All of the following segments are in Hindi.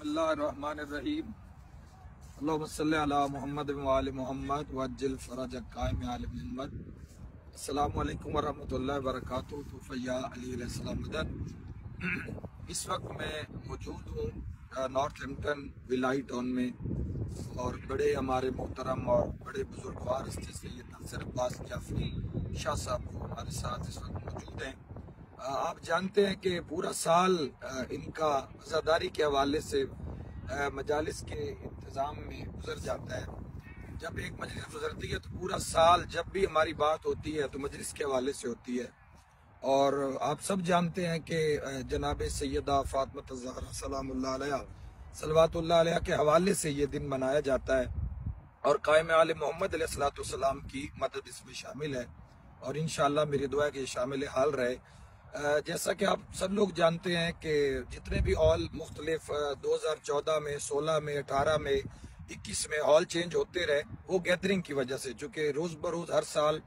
बिस्मिल्लाहिर्रहमानिर्रहीम। अल्लाहुम्मा सल्लि अला मुहम्मद व आलि मुहम्मद वअज्जिल फरजक कायम आल मुहम्मद। अस्सलामु अलैकुम वरहमतुल्लाहि वबरकातुहू। तोफ़ैया अली अलैहिस्सलाम मदद। इस वक्त मैं मौजूद हूँ नॉर्थहैम्पटन विलाई टाउन में, और बड़े हमारे मोहतरम और बड़े बुजुर्गवार हस्ती सैयद नासिर अब्बास जाफरी शाह साहब हमारे साथ इस वक्त मौजूद हैं। आप जानते हैं कि पूरा साल इनका अज़ादारी के हवाले से मजालिस के इंतज़ाम में गुजर जाता है। जब एक मजलिस गुजरती है तो पूरा साल जब भी हमारी बात होती है तो मजलिस के हवाले से होती है। और आप सब जानते हैं कि जनाब सैयदा फातिमा ज़हरा सलामुल्लाह अलैहा सलवातुल्लाह अलैहा के हवाले से ये दिन मनाया जाता है, और कायम आले मोहम्मद अलैहिस्सलातु वस्सलाम की मदद इसमें शामिल है, और इंशाअल्लाह मेरी दुआ है कि शामिल हाल रहे। जैसा कि आप सब लोग जानते हैं कि जितने भी हॉल मुख्तलिफ 2014 में, 16 में, 18 में, 21 में हॉल चेंज होते रहे, वो गैदरिंग की वजह से, चूँकि रोज़ बरोज़ हर साल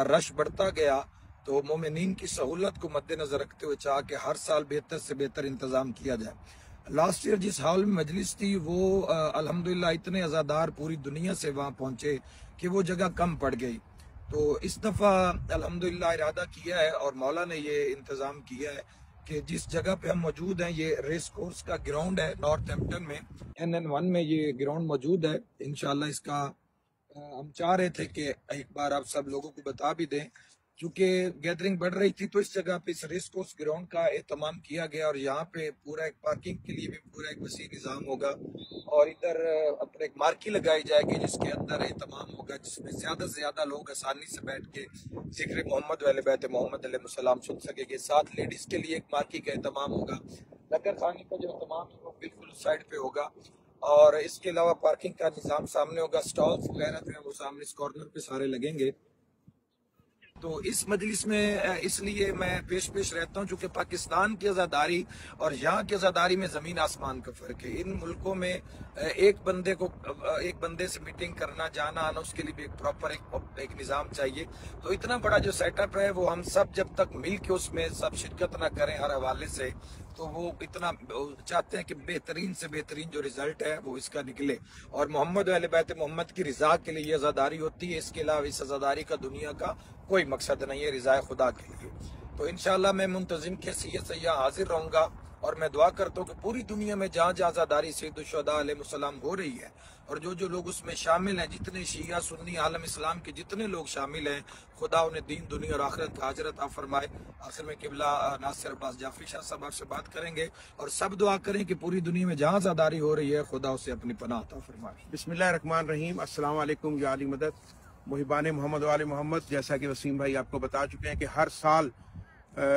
रश बढ़ता गया, तो मोमिनीन की सहूलत को मद्देनजर रखते हुए चाह कि हर साल बेहतर से बेहतर इंतज़ाम किया जाए। लास्ट ईयर जिस हॉल में मजलिस थी वो अल्हम्दुलिल्लाह इतने अज़ादार पूरी दुनिया से वहाँ पहुँचे कि वो जगह कम पड़ गई। तो इस दफ़ा अल्हम्दुलिल्लाह इरादा किया है और मौला ने ये इंतज़ाम किया है कि जिस जगह पे हम मौजूद हैं, ये रेस कोर्स का ग्राउंड है नॉर्थहैम्पटन में, NN1 में ये ग्राउंड मौजूद है। इंशाल्लाह इसका हम चाह रहे थे कि एक बार आप सब लोगों को बता भी दें, क्योंकि गैदरिंग बढ़ रही थी, तो इस जगह पे इस रेस कोर्स ग्राउंड का एहतमाम किया गया, और यहाँ पे पूरा एक पार्किंग के लिए भी पूरा एक वसी निज़ाम होगा, और इधर अपने एक मार्की लगाई जाएगी जिसके अंदर एहतमाम होगा, जिसमें ज़्यादा से ज़्यादा लोग आसानी से बैठ के ज़िक्र मोहम्मद वाले बैत मोहम्मद अलैहिस्सलाम सुन सकेंगे। साथ लेडीज़ के लिए एक मार्की का एहतमाम होगा। लंगर खाने का जो एहतमाम है वो बिल्कुल उस साइड पे होगा, और इसके अलावा पार्किंग का निज़ाम सामने होगा। स्टॉल्स वगैरह जो है वो सामने इस कॉर्नर पे सारे लगेंगे। तो इस मजलिस में इसलिए मैं पेश रहता हूँ क्योंकि पाकिस्तान की आज़ादारी और यहाँ की आज़ादारी में ज़मीन आसमान का फ़र्क है। इन मुल्कों में एक बंदे से मीटिंग करना, जाना आना, उसके लिए भी एक प्रॉपर एक निज़ाम चाहिए। तो इतना बड़ा जो सेटअप है वो हम सब जब तक मिल के उसमें सब शिरकत ना करें हर हवाले से, तो वो इतना चाहते हैं कि बेहतरीन से बेहतरीन जो रिजल्ट है वो इसका निकले, और मोहम्मद वाले बैत मोहम्मद की रिजा के लिए ये आज़ादारी होती है। इसके अलावा इस आज़ादारी का दुनिया का कोई मकसद नहीं है, रिजा खुदा के लिए। तो इंशाअल्लाह मैं मुंतजिम की हैसियत से यहाँ हाजिर रहूँगा, और मैं दुआ करता हूँ कि पूरी दुनिया में जहाँ जहाँ आज़ादारी सैयदुश्शुहदा अलैहिस्सलाम हो रही है, और जो जो लोग उसमें शामिल हैं, जितने शिया सुन्नी आलम इस्लाम के जितने लोग शामिल हैं, खुदा उन्हें दीन दुनिया और आखिरत का अजर अता फरमाए। आखिर में किबला नासिर अब्बास जाफरी शाह साहब से बात करेंगे, और सब दुआ करें कि पूरी दुनिया में जहाँ आज़ादारी हो रही है खुदा उसे अपनी पनाह अता फरमाए। बिस्मिल्लाहिर्रहमानिर्रहीम। अस्सलाम वालेकुम या अली मदद मुहिबान मोहम्मद वाले मोहम्मद। जैसा कि वसीम भाई आपको बता चुके हैं कि हर साल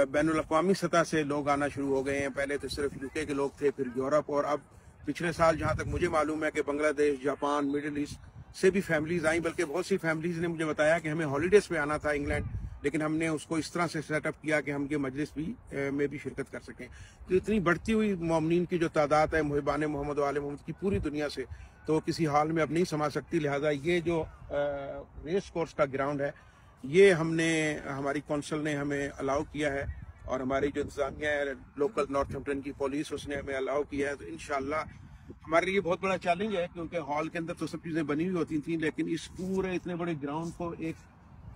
बैनुल अक़वामी सतह से लोग आना शुरू हो गए हैं। पहले तो सिर्फ यूके के लोग थे, फिर यूरोप, और अब पिछले साल जहाँ तक मुझे मालूम है कि बांग्लादेश, जापान, मिडिल ईस्ट से भी फैमिलीज आई। बल्कि बहुत सी फैमिलीज ने मुझे बताया कि हमें हॉलीडेज पे आना था इंग्लैंड, लेकिन हमने उसको इस तरह से सेटअप किया कि हम ये मजलिस भी में भी शिरकत कर सकें। तो इतनी बढ़ती हुई मोमिनीन की जो तादाद है मुहिबान मोहम्मद वाले मोहम्मद की पूरी दुनिया से, तो किसी हाल में अब नहीं समा सकती। लिहाजा ये जो रेस कोर्स का ग्राउंड है, ये हमारी कौंसिल ने हमें अलाउ किया है, और हमारी जो इंतजामिया है लोकल नॉर्थहैम्पटन की पुलिस, उसने हमें अलाउ किया है। तो इंशाल्लाह हमारे लिए बहुत बड़ा चैलेंज है, क्योंकि हॉल के अंदर तो सब चीज़ें बनी हुई होती थी, लेकिन इस पूरे इतने बड़े ग्राउंड को एक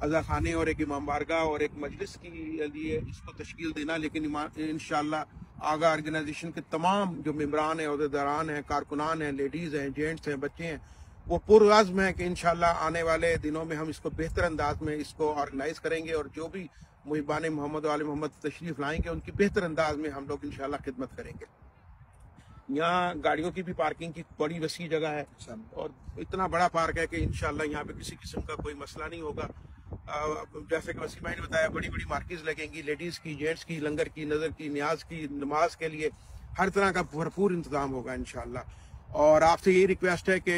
अज़ा खाने और एक इमाम बारगाह और एक मजलिस के लिए इसको तश्कील देना। लेकिन इंशाल्लाह आगा ऑर्गेनाइजेशन के तमाम जो मेम्बरान हैं, अहदेदारान हैं, कारकुनान हैं, लेडीज़ हैं, जेंट्स हैं, बच्चे हैं, वो पुरअज़्म है कि इंशाल्लाह आने वाले दिनों में हम इसको बेहतर अंदाज में इसको ऑर्गेनाइज करेंगे, और जो भी मुहिबान मोहम्मद वाले मोहम्मद तशरीफ लाएंगे उनकी बेहतर अंदाज में हम लोग इंशाल्लाह खिदमत करेंगे। यहाँ गाड़ियों की भी पार्किंग की बड़ी वसी जगह है, और इतना बड़ा पार्क है कि इंशाल्लाह यहाँ पे किसी किस्म का कोई मसला नहीं होगा। जैसे कि वसीम भाई ने बताया, बड़ी बड़ी मार्केट्स लगेंगी, लेडीज की, जेंट्स की, लंगर की, नजर की, न्याज की, नमाज के लिए हर तरह का भरपूर इंतजाम होगा इंशाल्लाह। और आपसे यही रिक्वेस्ट है कि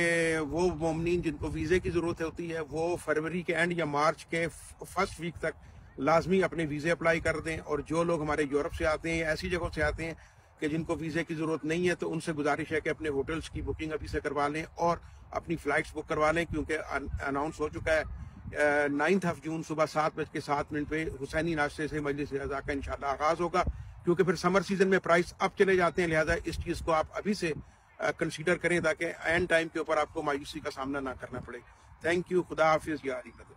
वो मोमिनीन जिनको वीज़े की ज़रूरत होती है वो फरवरी के एंड या मार्च के फर्स्ट वीक तक लाजमी अपने वीज़े अप्लाई कर दें। और जो लोग हमारे यूरोप से आते हैं, ऐसी जगहों से आते हैं कि जिनको वीज़े की ज़रूरत नहीं है, तो उनसे गुजारिश है कि अपने होटल्स की बुकिंग अभी से करवा लें और अपनी फ़्लाइट्स बुक करवा लें, क्योंकि अनाउंस हो चुका है 9 जून सुबह 7:07 पे हुसैनी नाश्ते से मजलिस रज़ा का इंशाल्लाह आगाज़ होगा। क्योंकि फिर समर सीजन में प्राइस अब चले जाते हैं, लिहाजा इस चीज़ को आप अभी से कंसीडर करें ताकि एंड टाइम के ऊपर आपको मायूसी का सामना ना करना पड़े। Thank you. खुदा हाफिज या अली मदद।